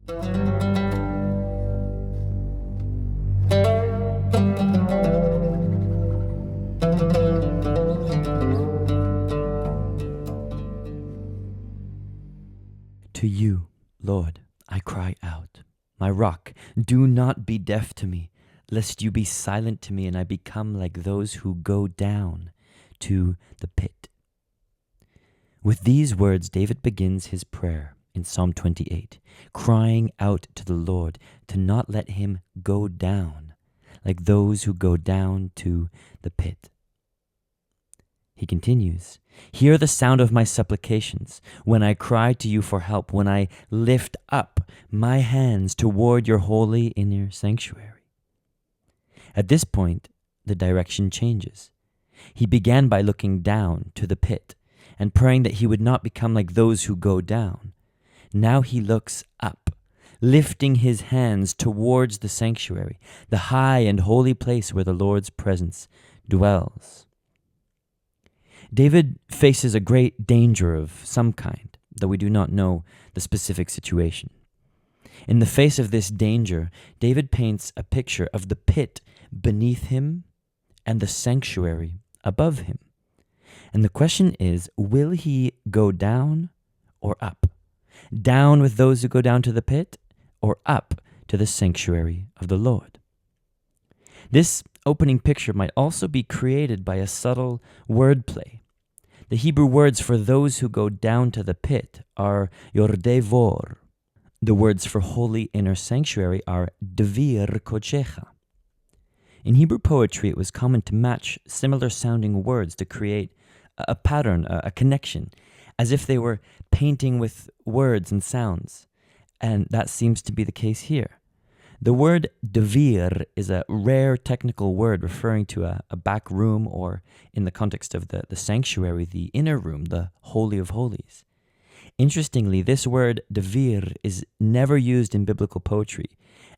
To you, Lord, I cry out. My rock, do not be deaf to me, lest you be silent to me and I become like those who go down to the pit. With these words, David begins his prayer in Psalm 28, crying out to the Lord to not let him go down like those who go down to the pit. He continues, hear the sound of my supplications when I cry to you for help, when I lift up my hands toward your holy inner sanctuary. At this point, the direction changes. He began by looking down to the pit and praying that he would not become like those who go down. Now he looks up, lifting his hands towards the sanctuary, the high and holy place where the Lord's presence dwells. David faces a great danger of some kind, though we do not know the specific situation. In the face of this danger, David paints a picture of the pit beneath him and the sanctuary above him. And the question is, will he go down or up? Down with those who go down to the pit, or up to the sanctuary of the Lord? This opening picture might also be created by a subtle wordplay. The Hebrew words for those who go down to the pit are yordei vor. The words for holy inner sanctuary are devir kochecha. In Hebrew poetry, it was common to match similar sounding words to create a pattern, a connection, as if they were painting with words and sounds. And that seems to be the case here. The word devir is a rare technical word referring to a back room, or in the context of the sanctuary, the inner room, the Holy of Holies. Interestingly, this word devir is never used in biblical poetry.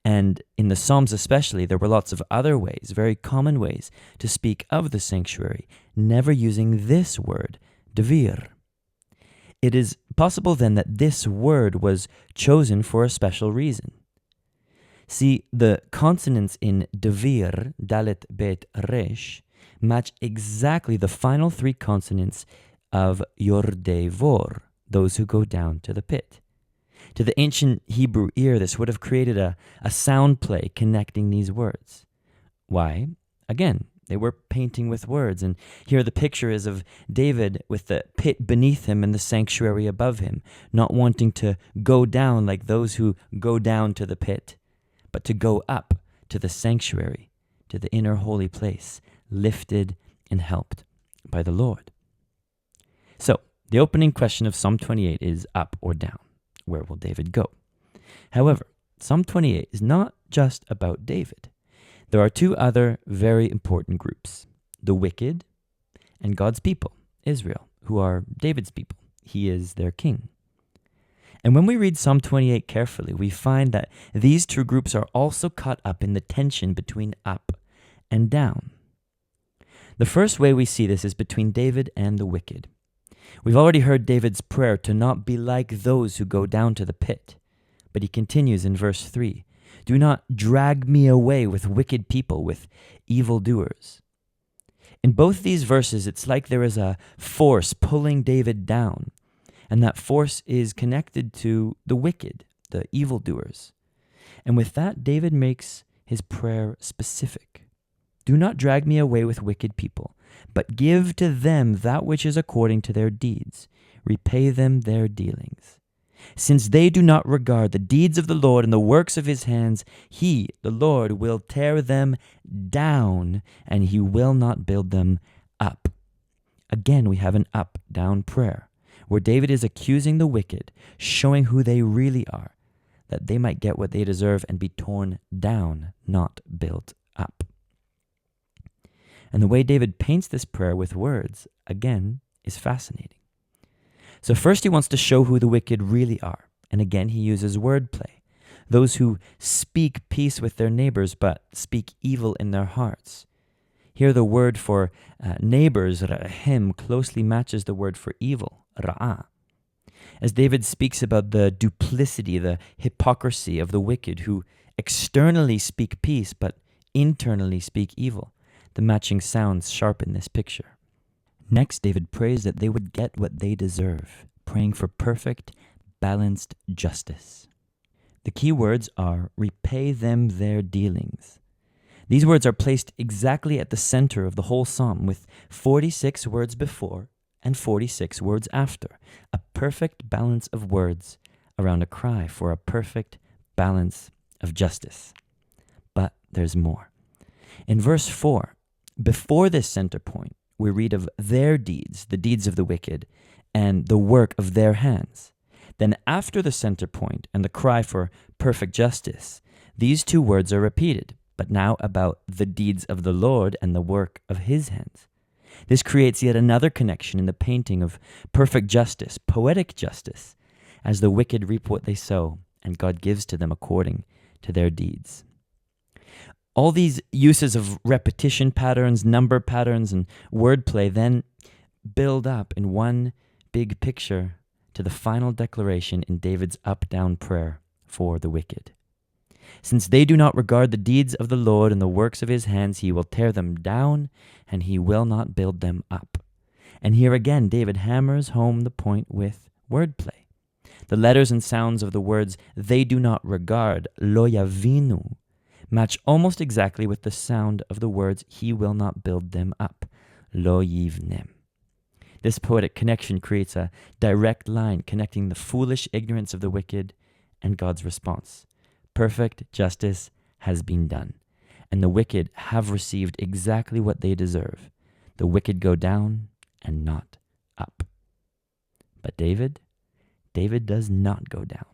And in the Psalms especially, there were lots of other ways, very common ways, to speak of the sanctuary, never using this word, devir. It is possible then that this word was chosen for a special reason. See, the consonants in devir, dalet, bet, resh, match exactly the final three consonants of yordei vor, those who go down to the pit. To the ancient Hebrew ear, this would have created a sound play connecting these words. Why? Again, they were painting with words, and here the picture is of David with the pit beneath him and the sanctuary above him, not wanting to go down like those who go down to the pit, but to go up to the sanctuary, to the inner holy place, lifted and helped by the Lord. So, the opening question of Psalm 28 is up or down. Where will David go? However, Psalm 28 is not just about David. There are two other very important groups, the wicked and God's people, Israel, who are David's people. He is their king. And when we read Psalm 28 carefully, we find that these two groups are also caught up in the tension between up and down. The first way we see this is between David and the wicked. We've already heard David's prayer to not be like those who go down to the pit. But he continues in verse 3, do not drag me away with wicked people, with evildoers. In both these verses, it's like there is a force pulling David down, and that force is connected to the wicked, the evildoers. And with that, David makes his prayer specific. Do not drag me away with wicked people, but give to them that which is according to their deeds. Repay them their dealings. Since they do not regard the deeds of the Lord and the works of his hands, he, the Lord, will tear them down, and he will not build them up. Again, we have an up-down prayer, where David is accusing the wicked, showing who they really are, that they might get what they deserve and be torn down, not built up. And the way David paints this prayer with words, again, is fascinating. So first he wants to show who the wicked really are. And again, he uses wordplay. Those who speak peace with their neighbors, but speak evil in their hearts. Here the word for neighbors, ra'hem, closely matches the word for evil, ra'ah. As David speaks about the duplicity, the hypocrisy of the wicked who externally speak peace but internally speak evil, the matching sounds sharpen this picture. Next, David prays that they would get what they deserve, praying for perfect, balanced justice. The key words are, repay them their dealings. These words are placed exactly at the center of the whole psalm, with 46 words before and 46 words after, a perfect balance of words around a cry for a perfect balance of justice. But there's more. In verse 4, before this center point, we read of their deeds, the deeds of the wicked, and the work of their hands. Then after the center point and the cry for perfect justice, these two words are repeated, but now about the deeds of the Lord and the work of his hands. This creates yet another connection in the painting of perfect justice, poetic justice, as the wicked reap what they sow, and God gives to them according to their deeds. All these uses of repetition patterns, number patterns, and wordplay then build up in one big picture to the final declaration in David's up-down prayer for the wicked. Since they do not regard the deeds of the Lord and the works of his hands, he will tear them down, and he will not build them up. And here again, David hammers home the point with wordplay. The letters and sounds of the words they do not regard, lo yavinu, match almost exactly with the sound of the words he will not build them up, lo yivnem. This poetic connection creates a direct line connecting the foolish ignorance of the wicked and God's response. Perfect justice has been done, and the wicked have received exactly what they deserve. The wicked go down and not up. But David does not go down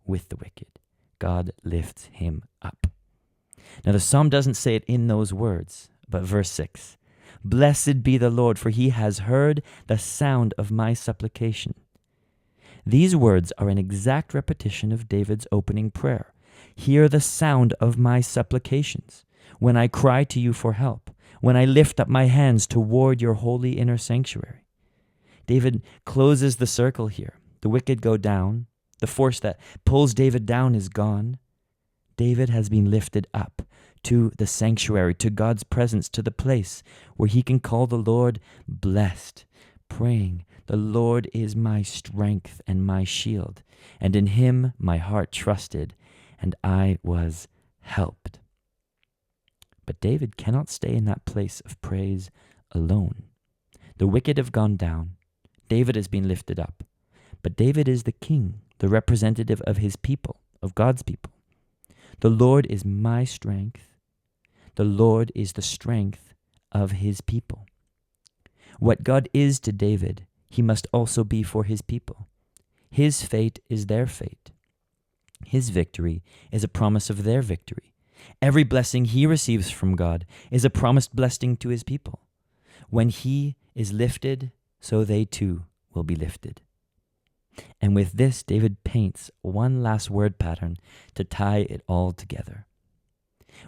with the wicked. God lifts him up. Now the psalm doesn't say it in those words, but verse 6, blessed be the Lord, for he has heard the sound of my supplication. These words are an exact repetition of David's opening prayer. Hear the sound of my supplications, when I cry to you for help, when I lift up my hands toward your holy inner sanctuary. David closes the circle here. The wicked go down. The force that pulls David down is gone. David has been lifted up to the sanctuary, to God's presence, to the place where he can call the Lord blessed, praying, the Lord is my strength and my shield, and in him my heart trusted, and I was helped. But David cannot stay in that place of praise alone. The wicked have gone down. David has been lifted up. But David is the king, the representative of his people, of God's people. The Lord is my strength. The Lord is the strength of his people. What God is to David, he must also be for his people. His fate is their fate. His victory is a promise of their victory. Every blessing he receives from God is a promised blessing to his people. When he is lifted, so they too will be lifted. And with this, David paints one last word pattern to tie it all together.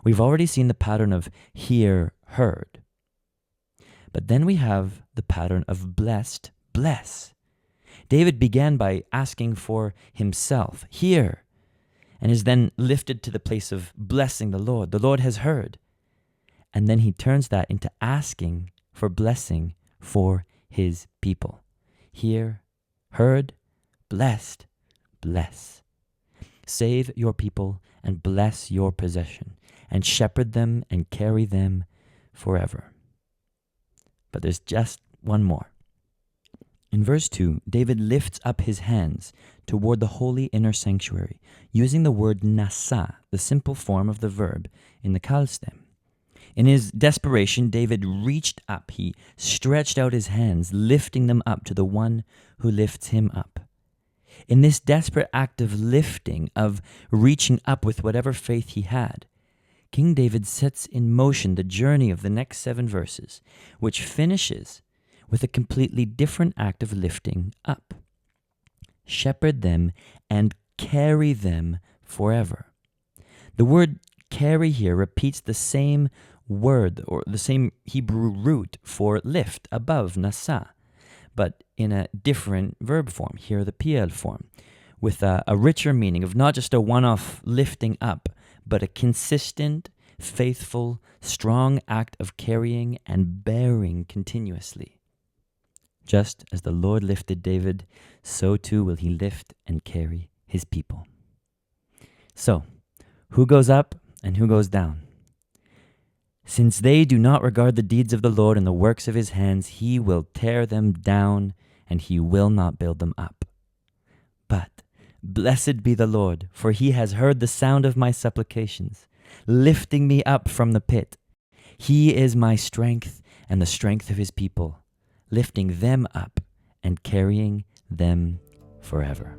We've already seen the pattern of hear, heard. But then we have the pattern of blessed, bless. David began by asking for himself, hear, and is then lifted to the place of blessing the Lord. The Lord has heard. And then he turns that into asking for blessing for his people. Hear, heard, blessed, bless. Save your people and bless your possession, and shepherd them and carry them forever. But there's just one more. In verse 2, David lifts up his hands toward the holy inner sanctuary, using the word nasa, the simple form of the verb in the kal stem. In his desperation, David reached up. He stretched out his hands, lifting them up to the one who lifts him up. In this desperate act of lifting, of reaching up with whatever faith he had, King David sets in motion the journey of the next 7 verses, which finishes with a completely different act of lifting up. Shepherd them and carry them forever. The word carry here repeats the same word or the same Hebrew root for lift, above, nasa. but in a different verb form, here the PL form, with a richer meaning of not just a one-off lifting up, but a consistent, faithful, strong act of carrying and bearing continuously. Just as the Lord lifted David, so too will he lift and carry his people. So, who goes up and who goes down? Since they do not regard the deeds of the Lord and the works of his hands, he will tear them down and he will not build them up. But blessed be the Lord, for he has heard the sound of my supplications, lifting me up from the pit. He is my strength and the strength of his people, lifting them up and carrying them forever.